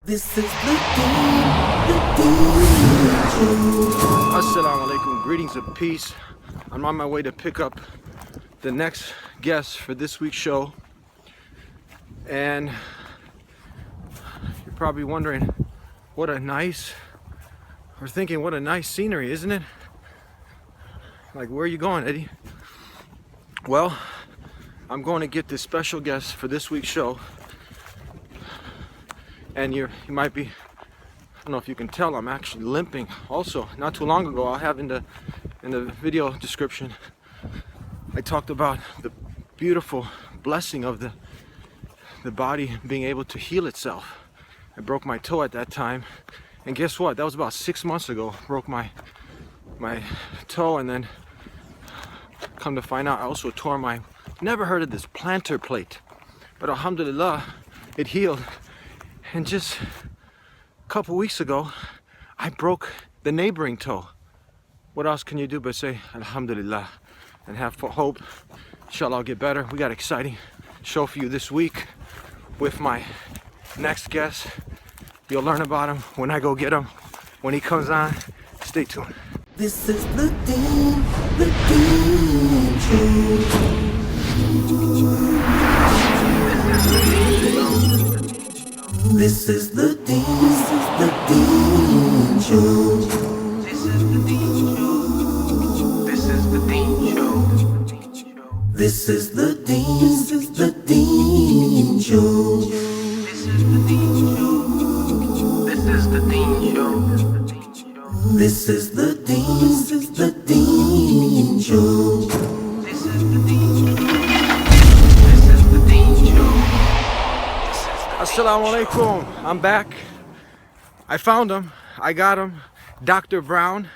This is the Assalamu alaikum, greetings of peace. I'm on my way to pick up the next guest for this week's show. And you're probably wondering, what a nice scenery, isn't it? Like, where are you going, Eddie? Well, I'm going to get this special guest for this week's show. And you might be, I don't know if you can tell, I'm actually limping. Also, not too long ago, I'll have in the video description, I talked about the beautiful blessing of the body being able to heal itself. I broke my toe at that time, and guess what? That was about 6 months ago. Broke my toe, and then come to find out, I also tore my, never heard of this, plantar plate, but alhamdulillah, it healed. And just a couple weeks ago, I broke the neighboring toe. What else can you do but say alhamdulillah and have hope? Inshallah, I'll get better. We got an exciting show for you this week with my next guest. You'll learn about him when I go get him. When he comes on, stay tuned. This is the DeenShow. This is the DeenShow. This is the DeenShow. This is the DeenShow. This is the DeenShow. This is the DeenShow. This is the DeenShow. This is the DeenShow. This is the Assalamu alaikum. I'm back. I found him. I got him. Dr. Brown.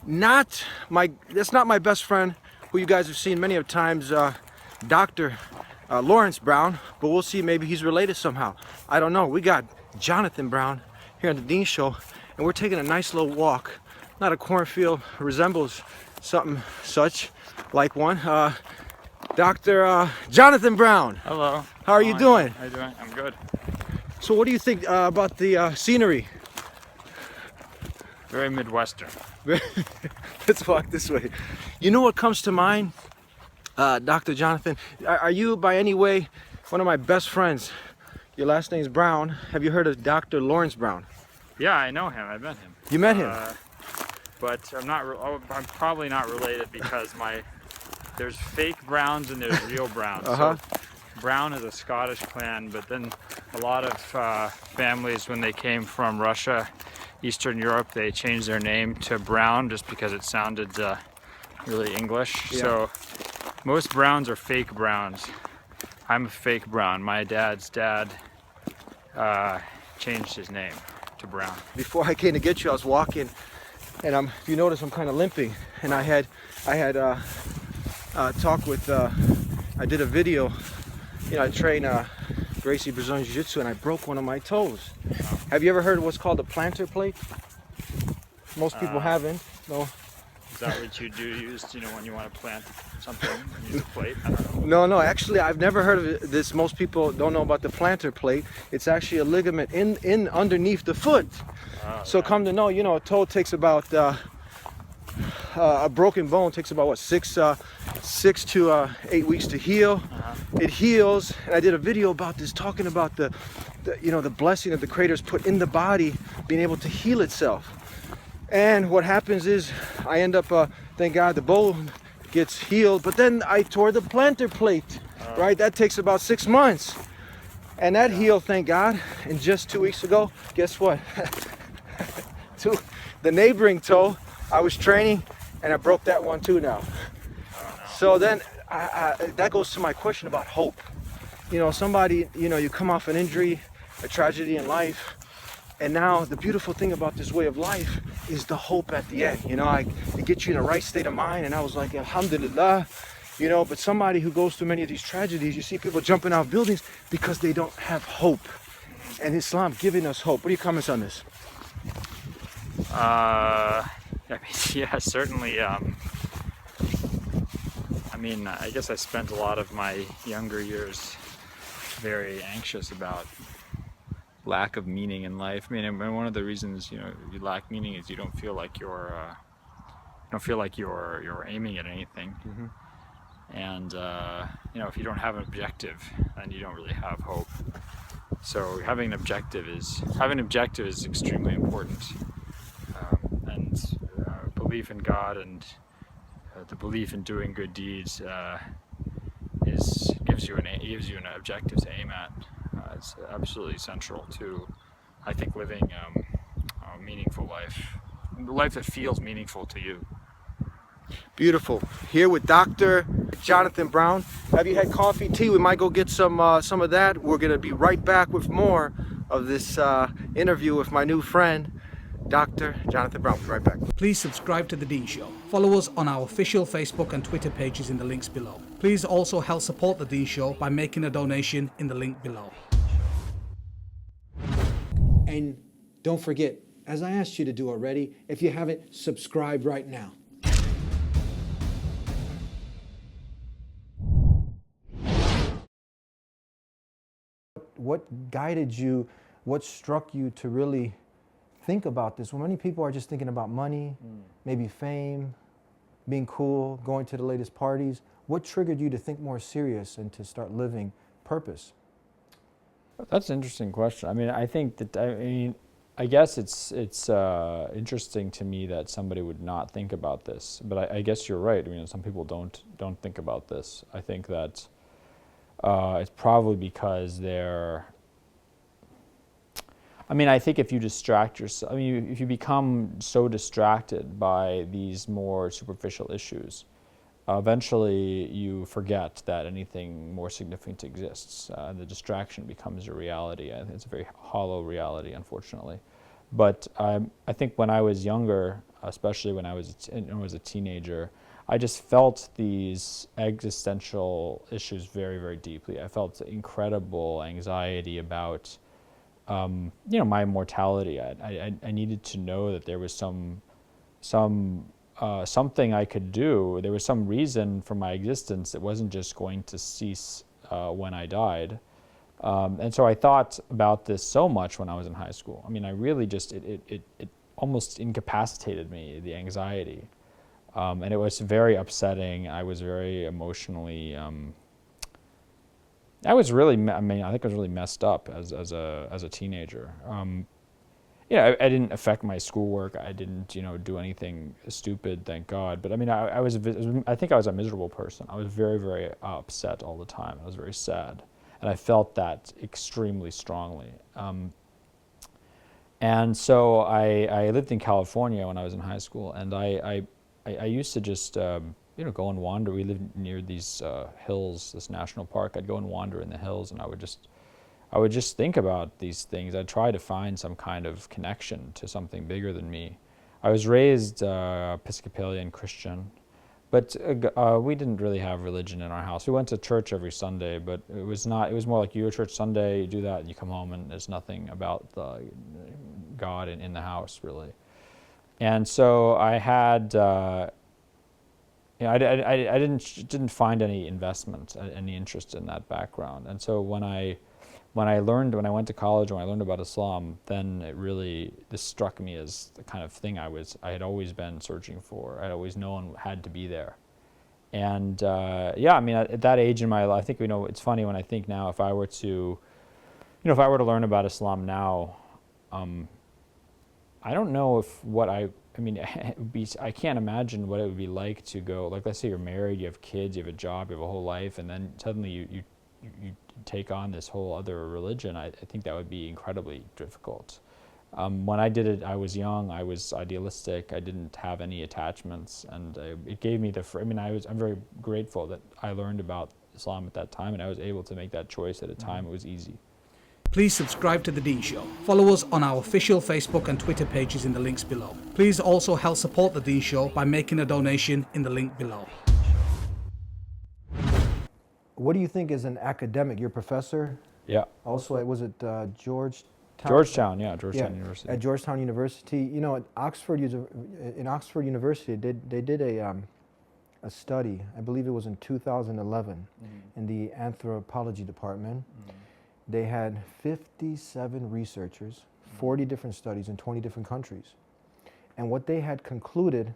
That's not my best friend, who you guys have seen many of times, Dr. Lawrence Brown, but we'll see, maybe he's related somehow. I don't know. We got Jonathan Brown here on the Dean Show, and we're taking a nice little walk. Not a cornfield, resembles something such like one. Dr. Jonathan Brown. Hello. How are you doing? How are you doing? I'm good. So what do you think about the scenery? Very Midwestern. Let's walk this way. You know what comes to mind, Dr. Jonathan? Are you by any way one of my best friends? Your last name's Brown. Have you heard of Dr. Lawrence Brown? Yeah, I know him. I met him. You met him? But I'm probably not related because there's fake Browns and there's real Browns. So Brown is a Scottish clan, but then a lot of families, when they came from Russia, Eastern Europe, they changed their name to Brown just because it sounded really English. Yeah. So most Browns are fake Browns. I'm a fake Brown. My dad's dad changed his name to Brown. Before I came to get you, I was walking, and if you notice, I'm kind of limping, and I had talk with, I did a video, I train Gracie Brazilian Jiu-Jitsu, and I broke one of my toes. Have you ever heard of what's called a plantar plate? Most people haven't. No. Is that what you do use, when you want to plant something, use a plate? I don't know. No, actually I've never heard of this. Most people don't know about the plantar plate. It's actually a ligament in underneath the foot. So come to know, a toe takes about, a broken bone takes about 6 to 8 weeks to heal. It heals, and I did a video about this, talking about the blessing that the Creator's put in the body, being able to heal itself. And what happens is, I end up, thank God, the bone gets healed, but then I tore the plantar plate. Right, that takes about 6 months, and that healed, thank God. And just 2 weeks ago, guess what? The neighboring toe, I was training, and I broke that one too now. So then that goes to my question about hope. Somebody, you come off an injury, a tragedy in life, and now the beautiful thing about this way of life is the hope at the end. It gets you in a right state of mind, and I was like, alhamdulillah. But somebody who goes through many of these tragedies, you see people jumping out of buildings because they don't have hope. And Islam giving us hope. What are your comments on this? Yeah, certainly. I guess I spent a lot of my younger years very anxious about lack of meaning in life. I mean, and one of the reasons you lack meaning is you don't feel like you're aiming at anything. Mm-hmm. And if you don't have an objective, then you don't really have hope. So having an objective is extremely important. And belief in God and the belief in doing good deeds gives you an objective to aim at. It's absolutely central to, I think, living a meaningful life, a life that feels meaningful to you. Beautiful. Here with Dr. Jonathan Brown. Have you had coffee, tea? We might go get some of that. We're going to be right back with more of this interview with my new friend, Dr. Jonathan Brown. We'll be right back. Please subscribe to The Dean Show. Follow us on our official Facebook and Twitter pages in the links below. Please also help support The Dean Show by making a donation in the link below. And don't forget, as I asked you to do already, if you haven't, subscribe right now. What guided you, what struck you to really think about this? Well, many people are just thinking about money, maybe fame, being cool, going to the latest parties. What triggered you to think more serious and to start living purpose? That's an interesting question. I mean, I guess it's interesting to me that somebody would not think about this. But I guess you're right. I mean, some people don't think about this. I think that it's probably because I think if you distract yourself, if you become so distracted by these more superficial issues, eventually you forget that anything more significant exists. The distraction becomes your reality. I think it's a very hollow reality, unfortunately. But I think when I was younger, especially when I was a teenager, I just felt these existential issues very, very deeply. I felt incredible anxiety about, my mortality. I needed to know that there was something I could do. There was some reason for my existence that wasn't just going to cease when I died. And so I thought about this so much when I was in high school. I mean, I really just, it almost incapacitated me, the anxiety. And it was very upsetting. I was very emotionally, I think I was really messed up as a teenager. I didn't affect my schoolwork. I didn't, do anything stupid, thank God. But I mean, I think I was a miserable person. I was very, very upset all the time. I was very sad. And I felt that extremely strongly. And so I lived in California when I was in high school, and I used to just, go and wander. We lived near these hills, this national park. I'd go and wander in the hills, and I would just think about these things. I'd try to find some kind of connection to something bigger than me. I was raised Episcopalian Christian, but we didn't really have religion in our house. We went to church every Sunday, but it was more like you go to church Sunday, you do that, and you come home, and there's nothing about God in the house, really. And so I had, I didn't find any investment, any interest in that background. And so when I went to college, when I learned about Islam, then this struck me as the kind of thing I had always been searching for. I'd always known had to be there. And at that age in my life, I think, it's funny when I think now, if I were to learn about Islam now, I don't know I can't imagine what it would be like to go, like, let's say you're married, you have kids, you have a job, you have a whole life, and then suddenly you take on this whole other religion. I think that would be incredibly difficult. When I did it, I was young, I was idealistic, I didn't have any attachments, and it gave me I'm very grateful that I learned about Islam at that time, and I was able to make that choice at a time it was easy. Please subscribe to The Dean Show. Follow us on our official Facebook and Twitter pages in the links below. Please also help support The Dean Show by making a donation in the link below. What do you think as an academic? You're a professor? Yeah. Also, was it Georgetown? Georgetown University. At Georgetown University. At Oxford University, they did a study, I believe it was in 2011, in the anthropology department, they had 57 researchers, 40 different studies in 20 different countries. And what they had concluded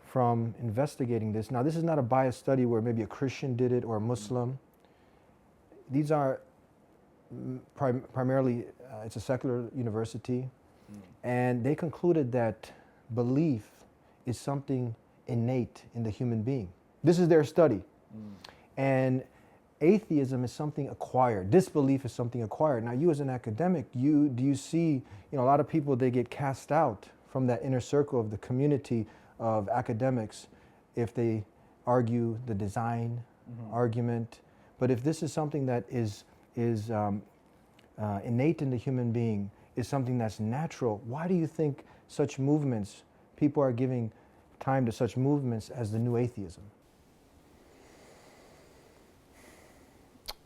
from investigating this, now this is not a biased study where maybe a Christian did it or a Muslim. These are primarily, it's a secular university, and they concluded that belief is something innate in the human being. This is their study. And atheism is something acquired. Disbelief is something acquired. Now, you as an academic, do you see, a lot of people, they get cast out from that inner circle of the community of academics if they argue the design argument. But if this is something that is innate in the human being, is something that's natural, why do you think such movements, people are giving time to such movements as the new atheism?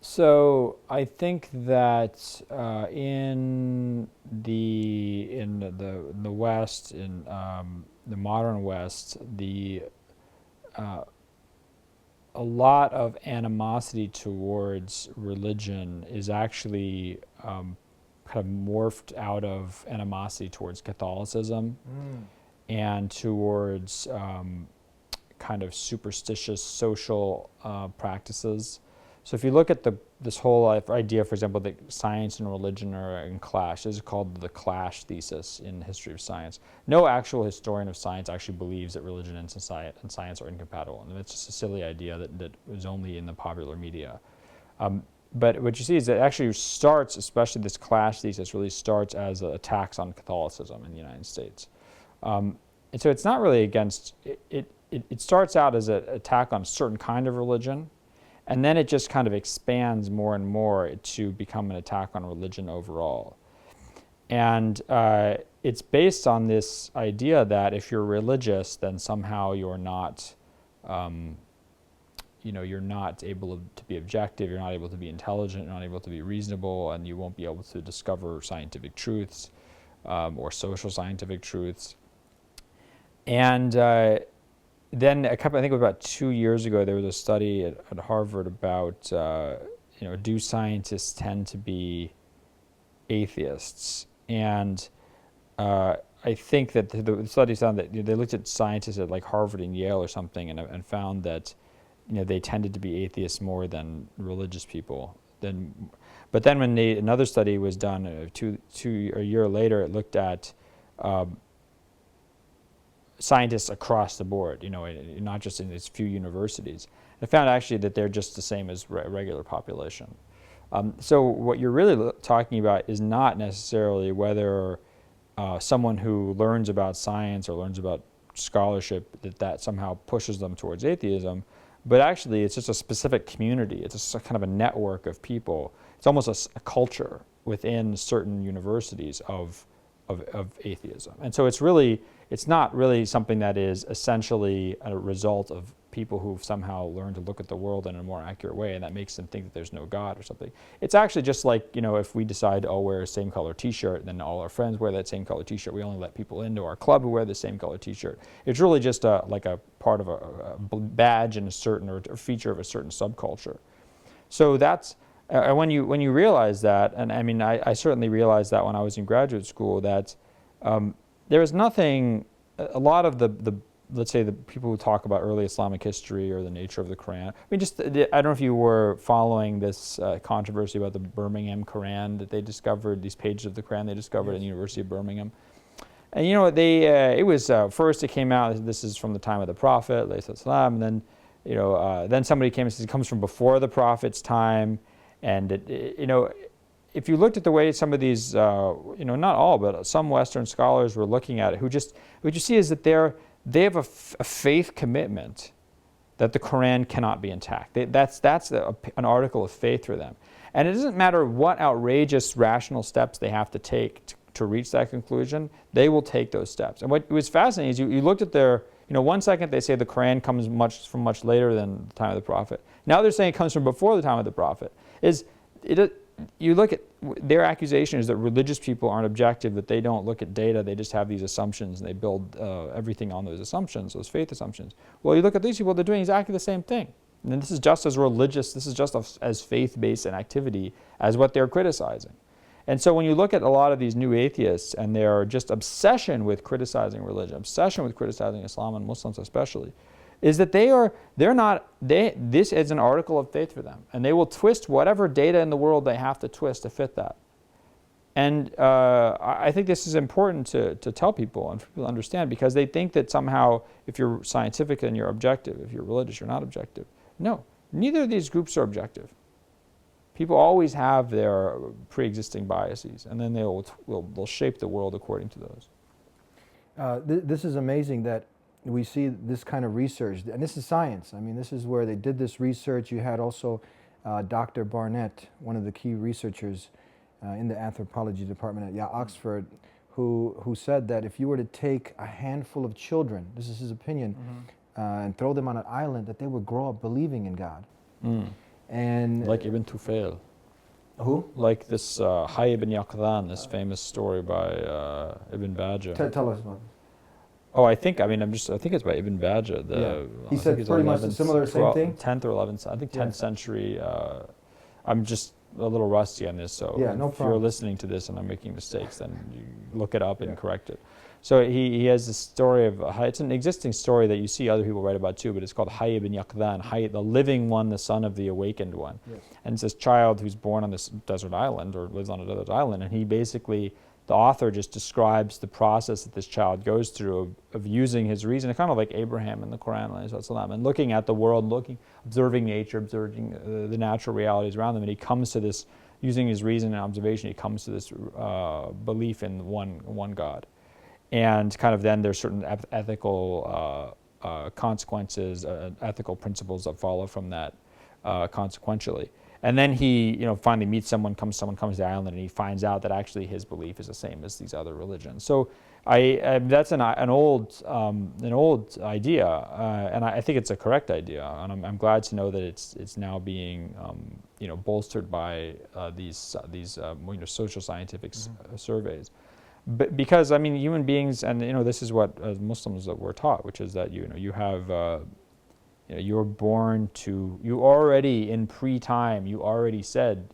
So I think that in the West, in the modern West, a lot of animosity towards religion is actually kind of morphed out of animosity towards Catholicism and towards kind of superstitious social practices. So if you look at this whole idea, for example, that science and religion are in clash, this is called the clash thesis in the history of science. No actual historian of science actually believes that religion and science are incompatible. And it's just a silly idea that was only in the popular media. But what you see is that it actually starts, especially this clash thesis, really starts as attacks on Catholicism in the United States. And so it's not really against, it starts out as an attack on a certain kind of religion, and then it just kind of expands more and more to become an attack on religion overall. And it's based on this idea that if you're religious, then somehow you're not, you're not able to be objective, you're not able to be intelligent, you're not able to be reasonable, and you won't be able to discover scientific truths or social scientific truths. And then I think about 2 years ago, there was a study at Harvard about, do scientists tend to be atheists? And I think that the study found that they looked at scientists at like Harvard and Yale or something, and found that they tended to be atheists more than religious people. But then when another study was done a year later, it looked at scientists across the board, not just in these few universities. I found actually that they're just the same as a regular population. So what you're really talking about is not necessarily whether someone who learns about science or learns about scholarship, that somehow pushes them towards atheism, but actually it's just a specific community. It's a kind of a network of people. It's almost a culture within certain universities of atheism. And so it's not really something that is essentially a result of people who've somehow learned to look at the world in a more accurate way, and that makes them think that there's no God or something. It's actually just like, if we decide to all wear a same color t-shirt, then all our friends wear that same color t-shirt. We only let people into our club who wear the same color t-shirt. It's really just like a part of a badge in a certain, or a feature of a certain subculture. So that's, when you realize that, and I mean, I certainly realized that when I was in graduate school, that there is nothing, a lot of let's say the people who talk about early Islamic history or the nature of the Quran. I mean, I don't know if you were following this controversy about the Birmingham Quran that they discovered, these pages of the Quran they discovered at the University of Birmingham. And it was, first it came out, this is from the time of the Prophet, and then, then somebody came and said it comes from before the Prophet's time. And, if you looked at the way some of these, not all, but some Western scholars were looking at it, what you see is that they have a faith commitment that the Quran cannot be intact. That's an article of faith for them. And it doesn't matter what outrageous rational steps they have to take to reach that conclusion, they will take those steps. And what was fascinating is you looked at their, 1 second they say the Quran comes from much later than the time of the Prophet. Now they're saying it comes from before the time of the Prophet. You look at their accusation is that religious people aren't objective, that they don't look at data, they just have these assumptions and they build everything on those assumptions, those faith assumptions. Well, you look at these people, they're doing exactly the same thing. And this is just as religious, this is just as faith-based an activity as what they're criticizing. And so when you look at a lot of these new atheists and their just obsession with criticizing religion, obsession with criticizing Islam and Muslims especially, is that this is an article of faith for them. And they will twist whatever data in the world they have to twist to fit that. And I think this is important to tell people and for people to understand, because they think that somehow if you're scientific and you're objective, if you're religious, you're not objective. No, neither of these groups are objective. People always have their pre-existing biases, and then they'll shape the world according to those. This is amazing that we see this kind of research, and this is science. I mean, this is where they did this research. You had also Dr. Barrett, one of the key researchers in the anthropology department at Oxford, who said that if you were to take a handful of children, this is his opinion, and throw them on an island, that they would grow up believing in God. And like Ibn Tufail. Who? Like this Hayy ibn Yaqdhan, this famous story by Ibn Bajjah. Tell us about it. Oh, I think it's by Ibn Bajjah. He said pretty much a similar same thing? 10th or 11th, I think 10th century. I'm just a little rusty on this, so if you're listening to this and I'm making mistakes, then you look it up and correct it. So he has this story of, it's an existing story that you see other people write about too, but it's called Hayy ibn Yaqdhan, Hayy, the living one, the son of the awakened one. Yes. And it's this child who's born on this desert island, or lives on a desert island, and he basically, the author just describes the process that this child goes through of using his reason, kind of like Abraham in the Quran, and looking at the world, observing nature, observing the natural realities around them, and he comes to this, using his reason and observation, he comes to this belief in one God. And kind of then there's certain ethical consequences, ethical principles that follow from that consequentially. And then he, finally meets someone comes to the island, and he finds out that actually his belief is the same as these other religions. So that's an old idea, and I think it's a correct idea. And I'm glad to know that it's now being bolstered by these social scientific surveys. But because human beings, and this is what as Muslims that we're taught, which is that you have. You're born to, you already in pre-time, you already said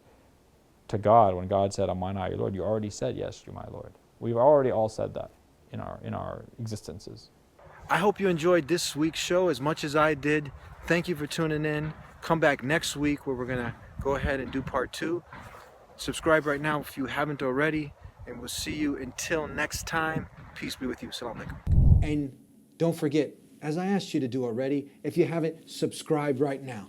to God, when God said, "Am I not your Lord?" You already said, "Yes, you're my Lord." We've already all said that in our existences. I hope you enjoyed this week's show as much as I did. Thank you for tuning in. Come back next week where we're going to go ahead and do part 2. Subscribe right now if you haven't already, and we'll see you until next time. Peace be with you. Assalamu alaikum. And don't forget, as I asked you to do already, if you haven't, subscribe right now.